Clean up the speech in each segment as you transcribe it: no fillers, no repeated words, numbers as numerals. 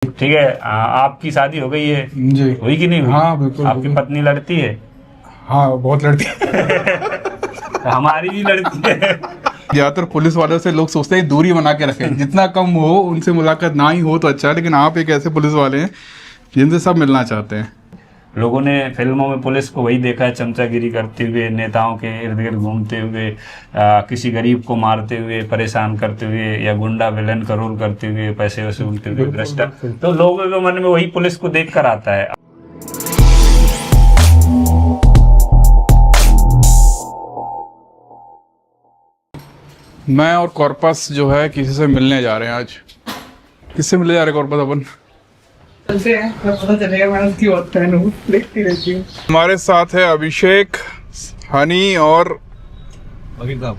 ठीक है। आपकी शादी हो गई है जी। हुई कि नहीं हुई? हाँ बिल्कुल। आपकी पत्नी लड़ती है? हाँ बहुत लड़ती है। हमारी भी लड़ती है। ज्यादातर पुलिस वालों से लोग सोचते हैं दूरी बना के रखें, जितना कम हो उनसे मुलाकात ना ही हो तो अच्छा है, लेकिन आप एक ऐसे पुलिस वाले हैं जिनसे सब मिलना चाहते हैं। लोगों ने फिल्मों में पुलिस को वही देखा है, चमचागिरी करते हुए, नेताओं के इर्द गिर्द घूमते हुए, किसी गरीब को मारते हुए, परेशान करते हुए, या गुंडा विलन का रोल करते हुए, पैसे वसूलते हुए, भ्रष्टाचार। तो लोगों के मन में वही पुलिस को देख कर आता है। मैं और कॉर्पस जो है किसी से मिलने जा रहे हैं आज। किससे मिलने जा रहे हैं कॉर्पस अपन? चलते हैं, पता चलेगा। मैं उसकी बहुत फैन हूँ, देखती रहती हूँ। हमारे साथ है अभिषेक, हनी और वकील साहब।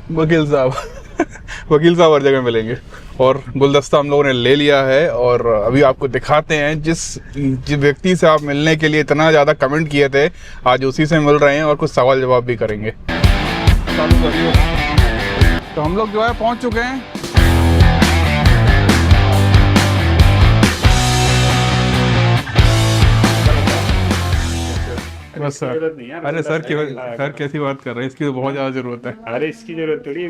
वकील साहब हर जगह मिलेंगे। और गुलदस्ता हम लोगों ने ले लिया है और अभी आपको दिखाते हैं जिस व्यक्ति से आप मिलने के लिए इतना ज़्यादा कमेंट किए थे, आज उसी से मिल रहे हैं और कुछ सवाल जवाब भी करेंगे। तो हम लोग जो है पहुंच चुके हैं। बस सर। अरे सर सर कैसी बात कर रहे हैं, इसकी तो बहुत ज़्यादा ज़रूरत है। अरे इसकी जरूरत थोड़ी है।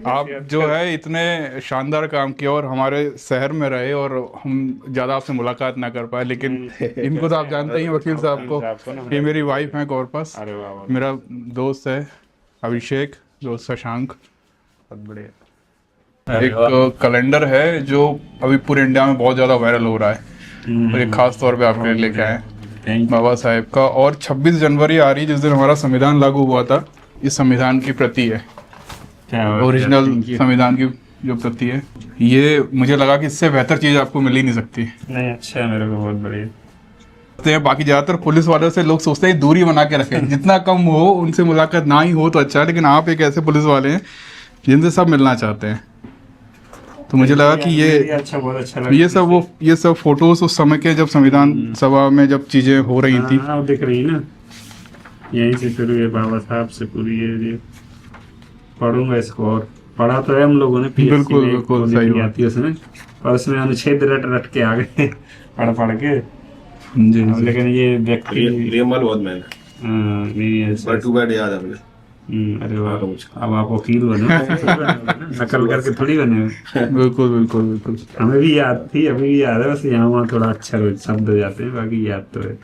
आप जो है इतने शानदार काम किया और हमारे शहर में रहे और हम ज़्यादा आपसे मुलाकात ना कर पाए, लेकिन इनको तो आप जानते ही हैं, वकील साहब को। ये मेरी वाइफ है कॉर्पस, मेरा दोस्त है अभिषेक, दोस्त शशांक। बहुत बढ़िया। एक कैलेंडर है जो अभी पूरे इंडिया में बहुत ज़्यादा वायरल हो रहा है और एक खास तौर पे आपके लिए लेके आए बाबा साहेब का। और 26 जनवरी आ रही जिस दिन हमारा संविधान लागू हुआ था, इस संविधान की प्रति है, ओरिजिनल संविधान की जो प्रति है। ये मुझे लगा कि इससे बेहतर चीज़ आपको मिल ही नहीं सकती। नहीं, अच्छा है, मेरे को बहुत बढ़िया। तो बाकी ज़्यादातर पुलिस वालों से लोग सोचते हैं दूरी बना के रखें, जितना कम हो उनसे मुलाकात ना ही हो तो अच्छा है, लेकिन आप एक ऐसे पुलिस वाले हैं जिनसे सब मिलना चाहते हैं। तो मुझे लगा कि बहुत अच्छा लगा। ये सब फोटोज उस समय के जब संविधान सभा में जब चीजें हो रही थी। हाँ, दिख रही ना, यहीं से शुरू है बाबा साहब से पूरी। ये पढ़ूंगा इसको, और पढ़ा तो है हम लोगों ने, बिल्कुल बिल्कुल सही बात आती है उसमें, और उसमें अनुच्छेद रट के आ गए पढ़ के। जी। लेकिन ये व्यक्ति रियमल बहुत महंगा। नहीं है। टू बैड याद है मुझे। अरे वाह, अब आप वकील बने। नकल करके थोड़ी बने। बिल्कुल बिल्कुल बिल्कुल। हमें भी याद थी, अभी भी याद है, बस यहाँ वहाँ थोड़ा अच्छा शब्द हो जाते हैं, बाकी याद तो है।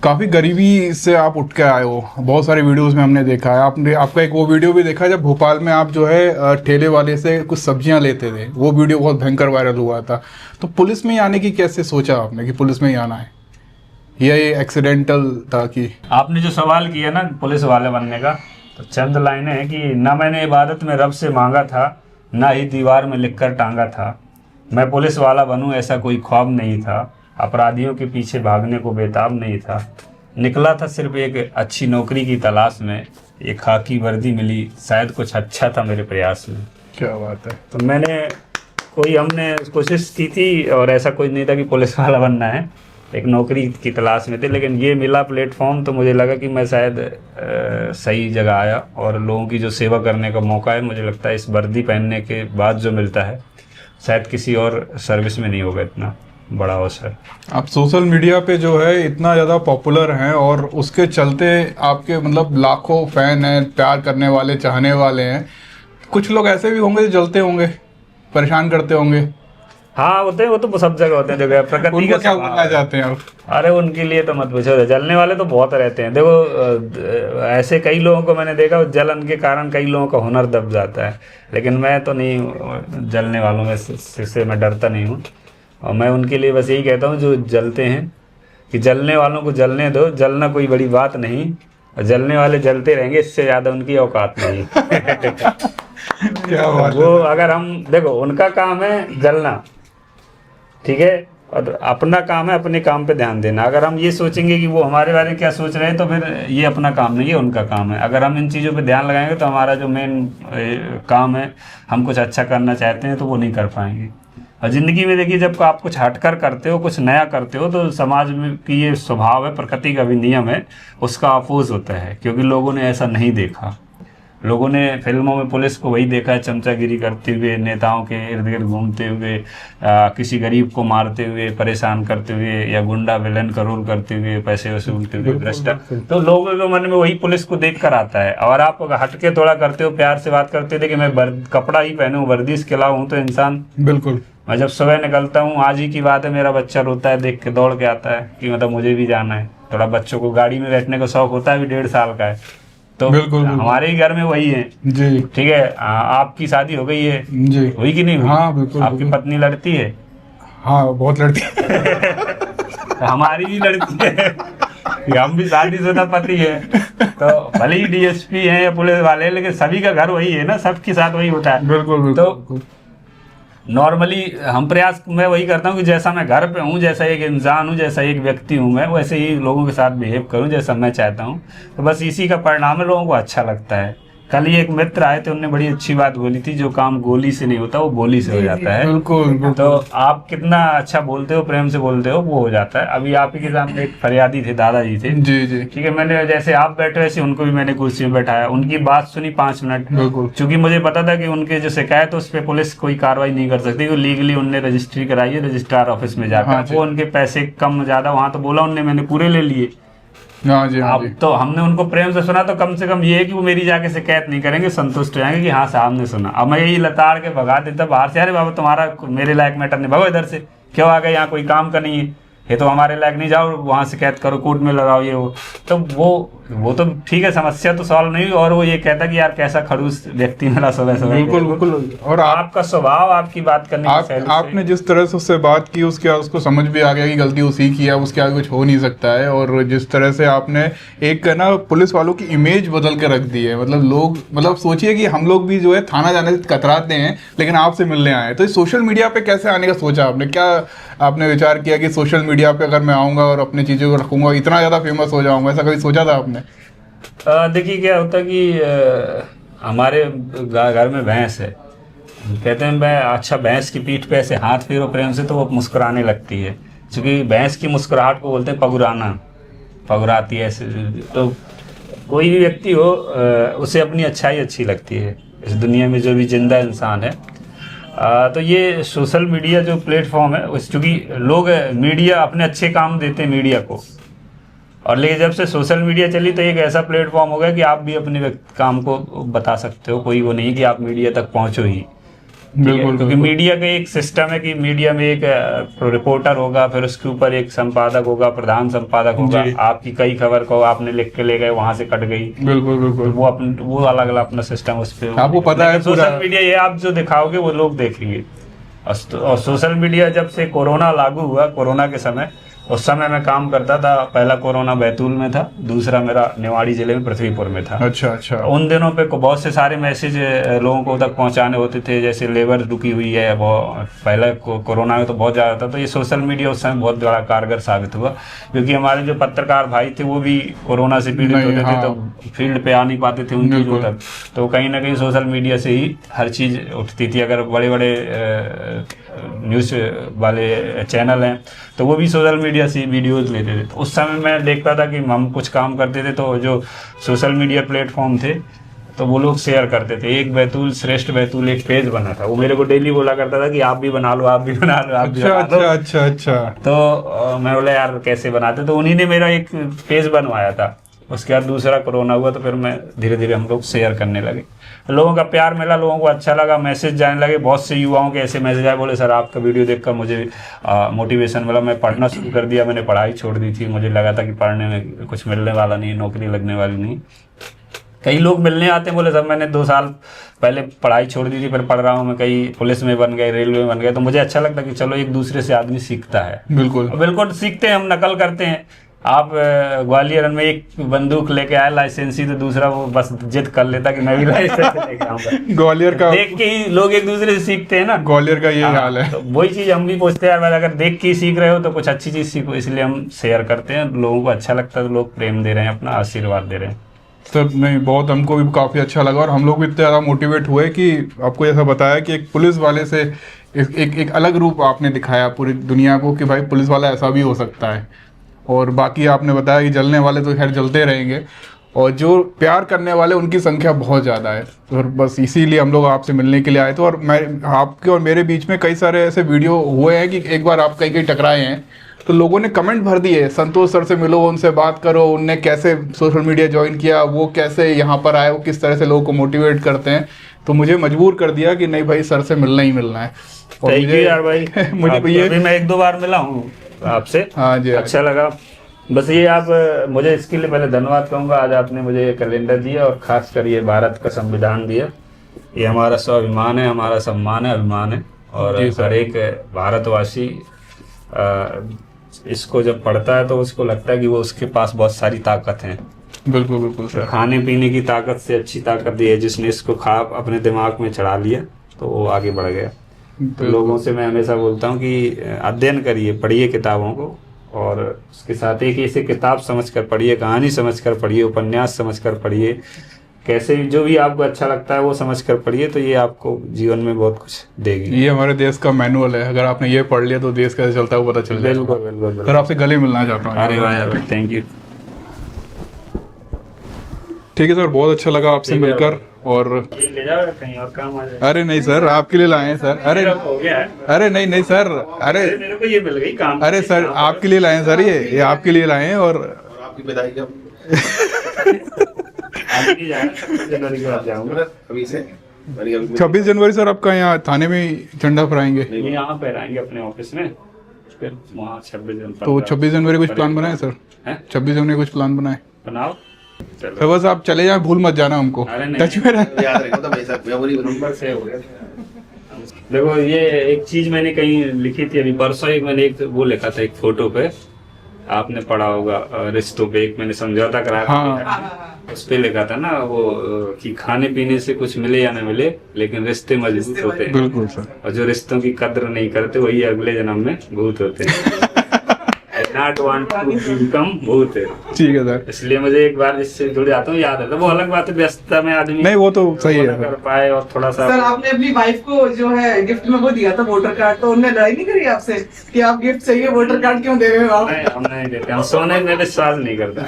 काफी गरीबी से आप उठ के आए हो, बहुत सारे वीडियोस में हमने देखा है। आपका एक वो वीडियो भी देखा जब भोपाल में आप जो है ठेले वाले से कुछ सब्जियां लेते थे, वो वीडियो बहुत भयंकर वायरल हुआ था। तो पुलिस में ही आने की कैसे सोचा आपने कि पुलिस में ही आना है, या ये एक्सीडेंटल था? कि आपने जो सवाल किया ना पुलिस वाले बनने का, तो चंद लाइनें हैं कि ना मैंने इबादत में रब से मांगा था, ना ही दीवार में लिखकर टांगा था। मैं पुलिस वाला बनूं ऐसा कोई ख्वाब नहीं था, अपराधियों के पीछे भागने को बेताब नहीं था। निकला था सिर्फ एक अच्छी नौकरी की तलाश में, एक खाकी वर्दी मिली, शायद कुछ अच्छा था मेरे प्रयास में। क्या बात है। तो हमने कोशिश की थी, और ऐसा कोई नहीं था कि पुलिस वाला बनना है, एक नौकरी की तलाश में थे। लेकिन ये मिला प्लेटफॉर्म, तो मुझे लगा कि मैं शायद सही जगह आया, और लोगों की जो सेवा करने का मौका है, मुझे लगता है इस वर्दी पहनने के बाद जो मिलता है, शायद किसी और सर्विस में नहीं होगा इतना बड़ा अवसर। आप सोशल मीडिया पे जो है इतना ज़्यादा पॉपुलर हैं, और उसके चलते आपके मतलब लाखों फैन हैं, प्यार करने वाले, चाहने वाले हैं। कुछ लोग ऐसे भी होंगे जो जलते होंगे, परेशान करते होंगे। हाँ, होते हैं, वो तो सब जगह होते हैं, जगह प्रकृति का। क्या बोलना चाहते हैं आप? अरे उनके लिए तो मत पूछो, जलने वाले तो बहुत रहते हैं। देखो, ऐसे कई लोगों को मैंने देखा, जलन के कारण कई लोगों का हुनर दब जाता है, लेकिन मैं तो नहीं, जलने वालों में से मैं डरता नहीं हूँ। और मैं उनके लिए बस यही कहता हूँ जो जलते हैं, कि जलने वालों को जलने दो, जलना कोई बड़ी बात नहीं, और जलने वाले जलते रहेंगे, इससे ज़्यादा उनकी औकात नहीं। क्या बात वो अगर हम देखो, उनका काम है जलना, ठीक है, और अपना काम है अपने काम पे ध्यान देना। अगर हम ये सोचेंगे कि वो हमारे बारे में क्या सोच रहे हैं, तो फिर ये अपना काम नहीं है, उनका काम है। अगर हम इन चीज़ों पे ध्यान लगाएंगे, तो हमारा जो मेन काम है, हम कुछ अच्छा करना चाहते हैं, तो वो नहीं कर पाएंगे। और ज़िंदगी में देखिए, जब आप कुछ हटकर करते हो, कुछ नया करते हो, तो समाज में की ये स्वभाव है, प्रकृति का भी नियम है, उसका अपोज होता है, क्योंकि लोगों ने ऐसा नहीं देखा। लोगों ने फिल्मों में पुलिस को वही देखा है, चमचागिरी करते हुए, नेताओं के इर्द गिर्द घूमते हुए, किसी गरीब को मारते हुए, परेशान करते हुए, या गुंडा विलन का रोल करते हुए, पैसे वसूलते हुए, भ्रष्टाचार। तो लोगों के मन में वही पुलिस को देख कर आता है। और आप हटके थोड़ा करते हो, प्यार से बात करते थे कि मैं कपड़ा ही पहनूं, वर्दी इसके अलावा हूँ तो इंसान। बिल्कुल। मैं जब सुबह निकलता हूँ, आज ही की बात है, मेरा बच्चा रोता है देख के, दौड़ के आता है कि मतलब मुझे भी जाना है। थोड़ा बच्चों को गाड़ी में बैठने का शौक होता है, अभी 1.5 साल का है। तो बिल्कुल। हमारे ही घर में वही है जी। ठीक है। आपकी शादी हो गई है जी। हुई कि नहीं हुई? हाँ बिल्कुल। आपकी पत्नी लड़ती है? हाँ बहुत लड़ती है। हमारी भी लड़ती है कि हम भी शादीशुदा पति है, तो भले ही डीएसपी हैं या पुलिस वाले, लेकिन सभी का घर वही है ना, सबके साथ वही होता है। बिल्कुल तो नॉर्मली हम प्रयास, मैं वही करता हूँ कि जैसा मैं घर पे हूँ, जैसा एक इंसान हूँ, जैसा एक व्यक्ति हूँ मैं, वैसे ही लोगों के साथ बिहेव करूँ जैसा मैं चाहता हूँ। तो बस इसी का परिणाम है, लोगों को अच्छा लगता है। कल ही एक मित्र आए थे, उन्होंने बड़ी अच्छी बात बोली थी, जो काम गोली से नहीं होता वो बोली से हो जाता है। बिल्कुल। तो आप कितना अच्छा बोलते हो, प्रेम से बोलते हो, वो हो जाता है। अभी आप ही के सामने एक फरियादी थे, दादाजी थे। जी जी। ठीक है, मैंने जैसे आप बैठे वैसे उनको भी मैंने कुर्सी में बैठाया, उनकी बात सुनी 5 मिनट। बिल्कुल। क्योंकि मुझे पता था कि उनके जो शिकायत है उस पर पुलिस कोई कार्रवाई नहीं कर सकती, वो लीगली उनने रजिस्ट्री कराई है रजिस्ट्रार ऑफिस में जाकर। हाँ जी। वो उनके पैसे कम ज्यादा वहां तो बोला उनने, मैंने पूरे ले लिए। हाँ जी। हाँ अब जी। तो हमने उनको प्रेम से सुना, तो कम से कम ये है कि वो मेरी जाके शिकायत नहीं करेंगे, संतुष्ट हो जाएंगे कि हाँ साहब ने सुना। अब मैं यही लताड़ के भगा देता बाहर से, अरे बाबा तुम्हारा मेरे लायक मैटर नहीं, भगो इधर से, क्यों आ गए यहाँ, कोई काम का नहीं है, ये तो हमारे लायक नहीं, जाओ वहाँ शिकायत करो, कोर्ट में लगाओ ये वो। तो वो तो ठीक है, समस्या तो सॉल्व नहीं हुई। और वो ये कहता कि यार कैसा खड़ूस व्यक्ति मिला सुबह सुबह। बिल्कुल बिल्कुल। और आपका स्वभाव, आपकी बात करने की शैली से- आपने जिस तरह से उससे बात की, उसके बाद उसको समझ भी आ गया कि गलती उसी की है, उसके आगे कुछ हो नहीं सकता है। और जिस तरह से आपने एक ना पुलिस वालों की इमेज बदल के रख दी है, मतलब लोग, मतलब सोचिए कि हम लोग भी जो है थाना जाने से कतराते हैं, लेकिन आपसे मिलने आए। तो सोशल मीडिया पे कैसे आने का सोचा आपने? क्या आपने विचार किया कि सोशल मीडिया पे अगर मैं आऊँगा और अपनी चीज़ों को रखूँगा, इतना ज़्यादा फेमस हो जाऊँगा, ऐसा कभी सोचा था आपने? देखिए क्या होता है कि हमारे घर में भैंस है, कहते हैं मैं अच्छा भैंस की पीठ पे ऐसे हाथ फेरो प्रेम से तो वो मुस्कुराने लगती है, क्योंकि भैंस की मुस्कुराहट को बोलते हैं पगुराना, पगुराती है ऐसे। तो कोई भी व्यक्ति हो उसे अपनी अच्छाई अच्छी लगती है इस दुनिया में, जो भी जिंदा इंसान है। तो ये सोशल मीडिया जो प्लेटफॉर्म है, चूँकि लोग मीडिया अपने अच्छे काम देते हैं मीडिया को, और लेकिन जब से सोशल मीडिया चली तो एक ऐसा प्लेटफॉर्म हो गया कि आप भी अपने काम को बता सकते हो, कोई वो नहीं कि आप मीडिया तक पहुंचो ही। बिल्कुल। क्योंकि मीडिया का एक सिस्टम है कि मीडिया में एक रिपोर्टर होगा, फिर उसके ऊपर एक संपादक होगा, प्रधान संपादक होगा। आपकी कई खबर को आपने लिख के ले गए, वहां से कट गई। बिल्कुल बिल्कुल। वो अलग अलग अपना सिस्टम उस पर आपको पता है पूरा। सोशल मीडिया ये आप जो दिखाओगे वो लोग देखेंगे। और सोशल मीडिया जब से कोरोना लागू हुआ, कोरोना के समय, उस समय मैं काम करता था। पहला कोरोना बैतूल में था, दूसरा मेरा निवाड़ी जिले में पृथ्वीपुर में था। अच्छा अच्छा। उन दिनों पे बहुत से सारे मैसेज लोगों को तक पहुंचाने होते थे, जैसे लेबर रुकी हुई है, पहले कोरोना में तो बहुत ज़्यादा था। तो ये सोशल मीडिया उस समय बहुत बड़ा कारगर साबित हुआ, क्योंकि हमारे जो पत्रकार भाई थे वो भी कोरोना से पीड़ित होते थे। हाँ। तो फील्ड पे आ नहीं पाते थे उनकी जो तक, तो कहीं ना कहीं सोशल मीडिया से ही हर चीज़ उठती थी। अगर बड़े बड़े न्यूज़ वाले चैनल हैं तो वो भी सोशल मीडिया से वीडियोस लेते थे। तो उस समय मैं देखता था कि हम कुछ काम करते थे तो जो सोशल मीडिया प्लेटफॉर्म थे तो वो लोग शेयर करते थे। एक बैतूल श्रेष्ठ बैतूल एक पेज बना था, वो मेरे को डेली बोला करता था कि आप भी बना लो, आप भी बना लो, आप भी बना लो। अच्छा अच्छा अच्छा। तो मैं बोला यार कैसे बनाते, तो उन्हीं ने मेरा एक पेज बनवाया था। उसके बाद दूसरा कोरोना हुआ तो फिर मैं धीरे धीरे हम लोग शेयर करने लगे, लोगों का प्यार मिला, लोगों को अच्छा लगा, मैसेज जाने लगे। बहुत से युवाओं के ऐसे मैसेज आए, बोले सर आपका वीडियो देखकर मुझे मोटिवेशन मिला, मैं पढ़ना शुरू कर दिया। मैंने पढ़ाई छोड़ दी थी, मुझे लगा था कि पढ़ने में कुछ मिलने वाला नहीं, नौकरी लगने वाली नहीं। कई लोग मिलने आते हैं, बोले सर मैंने 2 साल पहले पढ़ाई छोड़ दी थी, फिर पढ़ रहा हूँ मैं, कहीं पुलिस में बन गए, रेलवे में बन गए। तो मुझे अच्छा लगता कि चलो एक दूसरे से आदमी सीखता है। बिल्कुल बिल्कुल सीखते हैं, हम नकल करते हैं। आप ग्वालियर में एक बंदूक लेके आए लाइसेंसी, तो दूसरा वो बस जिद कर लेता कि मैं भी लाइसेंस लेके आऊंगा। ग्वालियर का देख के ही लोग एक दूसरे से सीखते हैं ना, ग्वालियर का ये हाल है। तो वही चीज हम भी पूछते हैं यार, अगर देख के ही सीख रहे हो तो कुछ अच्छी चीज सीखो, इसलिए हम शेयर करते हैं। लोगों को अच्छा लगता है तो लोग प्रेम दे रहे हैं, अपना आशीर्वाद दे रहे हैं। सर नहीं, बहुत हमको भी काफ़ी अच्छा लगा और हम लोग भी इतने ज़्यादा मोटिवेट हुए कि आपको जैसा बताया कि एक पुलिस वाले से एक अलग रूप आपने दिखाया पूरी दुनिया को कि भाई पुलिस वाला ऐसा भी हो सकता है। और बाकी आपने बताया कि जलने वाले तो खैर जलते रहेंगे। और जो प्यार करने वाले उनकी संख्या बहुत ज़्यादा है। और बस इसीलिए हम लोग आपसे मिलने के लिए आए थे। और मैं आपके और मेरे बीच में कई सारे ऐसे वीडियो हुए हैं कि एक बार आप कहीं कहीं टकराए हैं तो लोगों ने कमेंट भर दिए, संतोष सर से मिलो, उनसे बात करो, उनने कैसे सोशल मीडिया ज्वाइन किया, वो कैसे यहाँ पर आए, वो किस तरह से लोगों को मोटिवेट करते हैं। तो मुझे मजबूर कर दिया कि नहीं भाई, सर से मिलना ही मिलना है। और थैंक यू यार भाई। मुझे ये अभी मैं 1-2 बार मिला हूँ आपसे, हाँ जी, अच्छा लगा। बस ये आप मुझे इसके लिए पहले धन्यवाद कहूँगा, आज आपने मुझे ये कैलेंडर दिया और खासकर ये भारत का संविधान दिया। ये हमारा स्वाभिमान है, हमारा सम्मान है, अभिमान है। और हर एक भारतवासी इसको जब पढ़ता है तो उसको लगता है कि वो उसके पास बहुत सारी ताकत है। बिल्कुल बिल्कुल सर। खाने पीने की ताकत से अच्छी ताकत ये है, जिसने इसको अपने दिमाग में चढ़ा लिया तो वो आगे बढ़ गया। तो लोगों से मैं हमेशा बोलता हूँ कि अध्ययन करिए, पढ़िए किताबों को, और उसके साथ एक ऐसे किताब समझकर पढ़िए, कहानी समझकर पढ़िए, उपन्यास समझकर पढ़िए, कैसे जो भी आपको अच्छा लगता है वो समझकर पढ़िए, तो ये आपको जीवन में बहुत कुछ देगी। ये हमारे देश का मैनुअल है, अगर आपने ये पढ़ लिया तो देश कैसे चलता है वो पता चल जाएगा। बिल्कुल बिल्कुल। सर आपसे गले मिलना चाहता हूँ। अरे वाह यार, थैंक यू। ठीक है सर, बहुत अच्छा लगा आपसे मिलकर। और ले जाओ कहीं और काम आ जाए। अरे नहीं सर, आपके लिए लाए हैं सर। अरे हो गया है। अरे नहीं नहीं सर, अरे मेरे को ये मिल गई काम। अरे सर आपके लिए लाए हैं सर, ये आपके लिए लाए हैं। और आपकी विदाई कब? आगे नहीं जाना, 26 जनवरी के बाद जाऊंगा। अभी से 26 जनवरी सर आपका यहाँ थाने में ही झंडा फहराएंगे? ये यहाँ पे रहेंगे अपने ऑफिस में, फिर वहाँ 26 जनवरी। तो 26 जनवरी कुछ प्लान बनाए सर? 26 जनवरी कुछ प्लान बनाए? बनाओ। तो बस आप चले जाए, भूल मत जाना हमको, टच में रहना। याद रखो तो भाई साहब मेमोरी नंबर से हो गया। देखो ये एक चीज मैंने कहीं लिखी थी अभी परसों, एक मैंने एक वो लिखा था एक फोटो पे, आपने पढ़ा होगा, रिश्तों पे एक मैंने समझौता कराया था। हाँ। उस पे लिखा था ना वो कि खाने पीने से कुछ मिले या न मिले, लेकिन रिश्ते मजबूत होते हैं। बिल्कुल सर। और जो रिश्तों की कद्र नहीं करते वही अगले जन्म में भूत होते हैं। Not want to become भूत है। ठीक है सर। इसलिए मुझे एक बार जिससे जुड़ जाता हूँ याद आता है। वो अलग बात है, व्यस्तता में आदमी नहीं वो तो सही है कर पाए और थोड़ा सा। सर आपने अपनी वाइफ को जो है गिफ्ट में वो दिया था वोटर कार्ड, तो उन्होंने लड़ाई नहीं करी आपसे कि आप गिफ्ट चाहिए वोटर कार्ड क्यों दे रहे हो आप? नहीं, हम नहीं देते, हम सोने में विश्वास नहीं करते।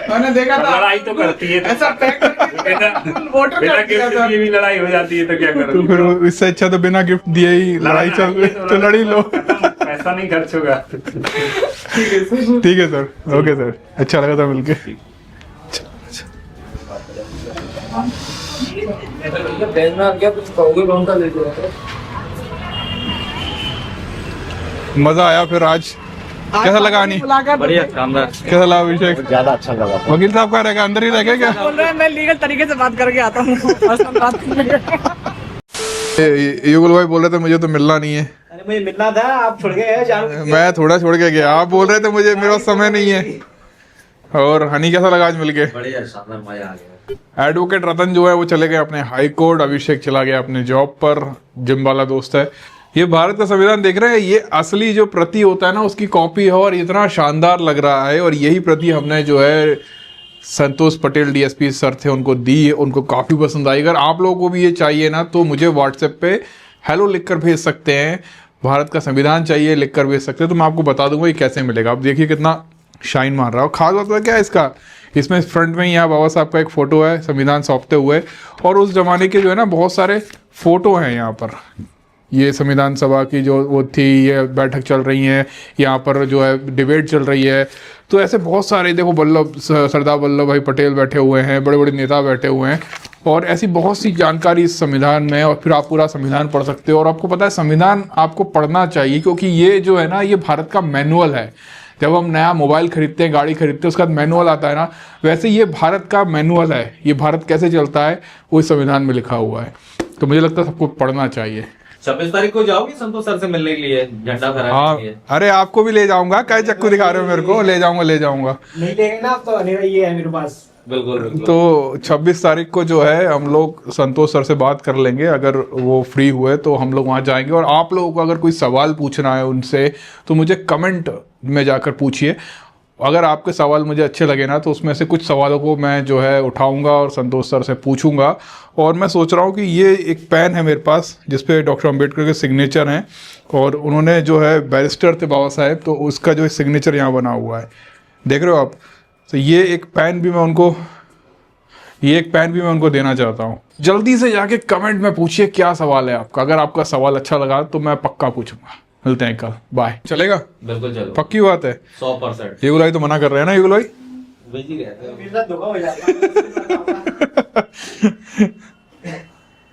मैंने देखा था लड़ाई तो करती है, ऐसा पैक करके वोटर बिना कार्ड दिया गिफ्ट था। दिए भी लड़ाई हो जाती है तो क्या तो करोगे? फिर इससे अच्छा तो बिना गिफ्ट दिए ही लड़ाई चल तो लड़ी लो। पैसा नहीं खर्च होगा। ठीक है सर, ओके सर, अच्छा लगा था मिलके। मजा आया फिर आज। कैसा लगा नहीं? बढ़िया शानदार। कैसा लगा अभिषेक? ज्यादा अच्छा लगा। वकील साहब कहाँ रहेगा, अंदर ही रहेगा क्या? बोल रहे हैं मैं लीगल तरीके से बात करके आता हूँ। युगल भाई बोल रहे थे मुझे तो मिलना नहीं है। अरे मुझे मिलना था, आप छोड़ गए। मैं थोड़ा छोड़ के गया, आप बोल रहे थे मुझे मेरे पास समय नहीं है। और हनी कैसा लगा आज मिलके? बढ़िया, शानदार, मजा आ गया। एडवोकेट रतन जो है वो चले गए अपने हाई कोर्ट, अभिषेक चला गया अपने जॉब पर, जिम वाला दोस्त है। ये भारत का संविधान देख रहे हैं, ये असली जो प्रति होता है ना उसकी कॉपी है और इतना शानदार लग रहा है। और यही प्रति हमने जो है संतोष पटेल डीएसपी सर थे उनको दी, उनको काफ़ी पसंद आई। अगर आप लोगों को भी ये चाहिए ना तो मुझे व्हाट्सएप पे हेलो लिखकर भेज सकते हैं। भारत का संविधान चाहिए लिखकर भेज सकते हैं, तो मैं आपको बता दूंगा ये कैसे मिलेगा। आप देखिए कितना शाइन मार रहा हो। खास बात क्या है इसका, इसमें फ्रंट में यहाँ बाबा साहब का एक फ़ोटो है संविधान सौंपते हुए, और उस ज़माने के जो है ना बहुत सारे फ़ोटो हैं यहाँ पर। ये संविधान सभा की जो वो थी, ये बैठक चल रही है, यहाँ पर जो है डिबेट चल रही है। तो ऐसे बहुत सारे देखो, सरदार वल्लभ भाई पटेल बैठे हुए हैं, बड़े बड़े नेता बैठे हुए हैं, और ऐसी बहुत सी जानकारी इस संविधान में। और फिर आप पूरा संविधान पढ़ सकते हो। और आपको पता है संविधान आपको पढ़ना चाहिए, क्योंकि ये जो है ना ये भारत का मैनुअल है। जब हम नया मोबाइल खरीदते हैं, गाड़ी खरीदते हैं, उसका मैनुअल आता है ना, वैसे ये भारत का मैनुअल है। ये भारत कैसे चलता है वो इस संविधान में लिखा हुआ है। तो मुझे लगता है सबको पढ़ना चाहिए। 26 तारीख को जाओगे संतोष सर से मिलने के लिए, झंडा फहराने के लिए? अरे आपको भी ले जाऊंगा, क्या चक्कू दिखा रहे हो मेरे को? ले जाऊंगा। नहीं लेंगे ना आप तो, ये है मेरे पास। बिल्कुल। तो 26 तारीख को जो है हम लोग संतोष सर से बात कर लेंगे, अगर वो फ्री हुए तो हम लोग वहाँ जाएंगे। और आप लोगों को अगर कोई सवाल पूछना है उनसे तो मुझे कमेंट में जाकर पूछिए। अगर आपके सवाल मुझे अच्छे लगे ना तो उसमें से कुछ सवालों को मैं जो है उठाऊंगा और संतोष सर से पूछूंगा। और मैं सोच रहा हूँ कि ये एक पेन है मेरे पास जिस पे डॉक्टर अंबेडकर के सिग्नेचर हैं, और उन्होंने जो है बैरिस्टर थे बाबा साहेब, तो उसका जो सिग्नेचर यहाँ बना हुआ है, देख रहे हो आप। तो ये एक पेन भी मैं उनको देना चाहता हूँ। जल्दी से जाके कमेंट में पूछिए क्या सवाल है आपका। अगर आपका सवाल अच्छा लगा तो मैं पक्का पूछूंगा। मिलते हैं कल, बाय। चलेगा? बिल्कुल चलो, पक्की बात है। 100%। ये गुलाई तो मना कर रहे हैं ना, ये गुलाई? बिजी रहते हैं।